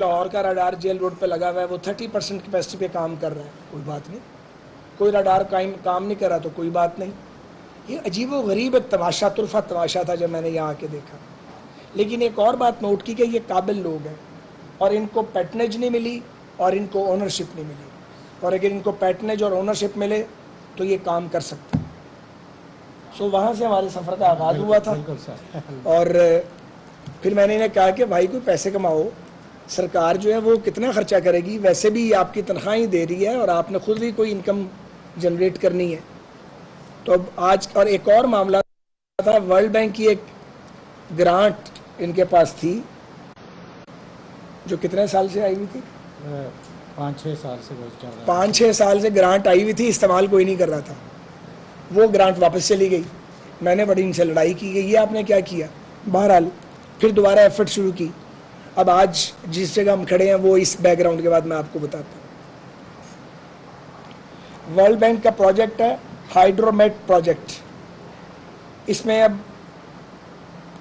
लाहौर का radar jail road पे लगा हुआ है, वो 30% कैपेसिटी पे काम कर रहा है, कोई बात नहीं। कोई रडार काम नहीं कर रहा तो कोई बात नहीं। ये अजीब व गरीब एक तमाशा, तुरफा तमाशा था जब मैंने यहाँ आके देखा। लेकिन एक और बात नोट की कि ये काबिल लोग हैं और इनको पैटर्नेज नहीं मिली और इनको ओनरशिप नहीं मिली, और अगर इनको पैटर्नेज और ओनरशिप मिले तो ये काम कर सकते हैं। सो वहाँ से हमारे सफ़र का आगाज़ हुआ था। और फिर मैंने इन्हें कहा कि भाई कोई पैसे कमाओ, सरकार जो है वो कितना खर्चा करेगी, वैसे भी आपकी तनख्वाह ही दे रही है और आपने खुद भी कोई इनकम जनरेट करनी है। तो अब आज और एक और मामला था, वर्ल्ड बैंक की एक ग्रांट इनके पास थी जो कितने साल से आई हुई थी, 5-6 साल से, 5-6 साल से ग्रांट आई हुई थी, इस्तेमाल कोई नहीं कर रहा था। वो ग्रांट वापस चली गई, मैंने बड़ी इनसे लड़ाई की गई, ये आपने क्या किया। बहरहाल फिर दोबारा एफर्ट शुरू की। अब आज जिस जगह हम खड़े हैं वो इस बैकग्राउंड के बाद मैं आपको बताता हूँ। वर्ल्ड बैंक का प्रोजेक्ट है हाइड्रोमेट प्रोजेक्ट। इसमें अब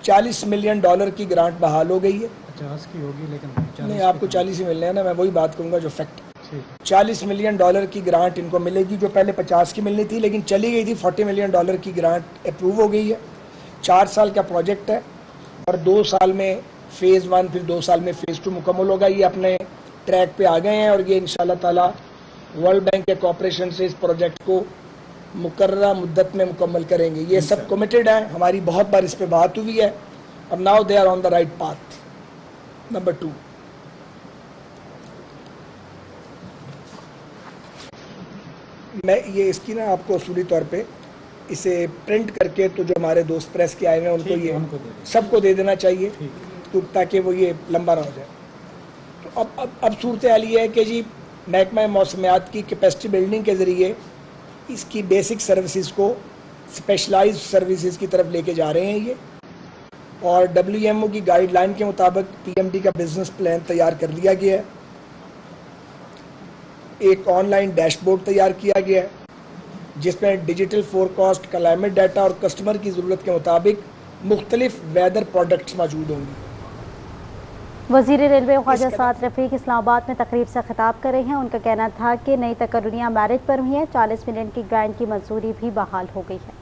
$40 मिलियन की ग्रांट बहाल हो गई है। 50 की होगी लेकिन नहीं, आपको 40 ही मिलने हैं ना, मैं वही बात करूंगा जो फैक्ट है। $40 मिलियन की ग्रांट इनको मिलेगी, जो पहले 50 की मिलनी थी लेकिन चली गई थी। $40 मिलियन की ग्रांट अप्रूव हो गई है। 4 साल का प्रोजेक्ट है और 2 साल में फ़ेज़ 1, फिर 2 साल में फ़ेज़ 2 मुकम्मल होगा। ये अपने ट्रैक पे आ गए हैं और ये इंशाल्लाह ताला वर्ल्ड बैंक के कॉपरेशन से इस प्रोजेक्ट को मुकर्ररा मुद्दत में मुकम्मल करेंगे। ये सब कमिटेड है, हमारी बहुत बार इस पे बात हुई है और now they are on the right path. Number 2, मैं ये इसकी ना आपको असूली तौर पे इसे प्रिंट करके तो जो हमारे दोस्त प्रेस के आए हैं उनको ये सबको दे देना चाहिए, तो ताकि वो ये लंबा ना हो जाए। तो अब सूरत हाल ये है कि जी महकमा मौसमियात की कैपेसिटी बिल्डिंग के ज़रिए इसकी बेसिक सर्विसेज को स्पेशलाइज्ड सर्विसेज की तरफ लेके जा रहे हैं ये, और WMO की गाइडलाइन के मुताबिक PMD का बिजनेस प्लान तैयार कर लिया गया है। एक ऑनलाइन डैशबोर्ड तैयार किया गया है जिसमें डिजिटल फोरकास्ट, क्लाइमेट डाटा और कस्टमर की ज़रूरत के मुताबिक मुख्तलिफ वेदर प्रोडक्ट्स मौजूद होंगी। वज़ीर रेलवे ख्वाजा साद रफ़ीक इस्लामाबाद में तकरीब से खिताब कर रहे हैं। उनका कहना था कि नई तकर्रियाँ मैरिज पर हुई हैं। 40 मिलियन की ग्रांट की मंजूरी भी बहाल हो गई है।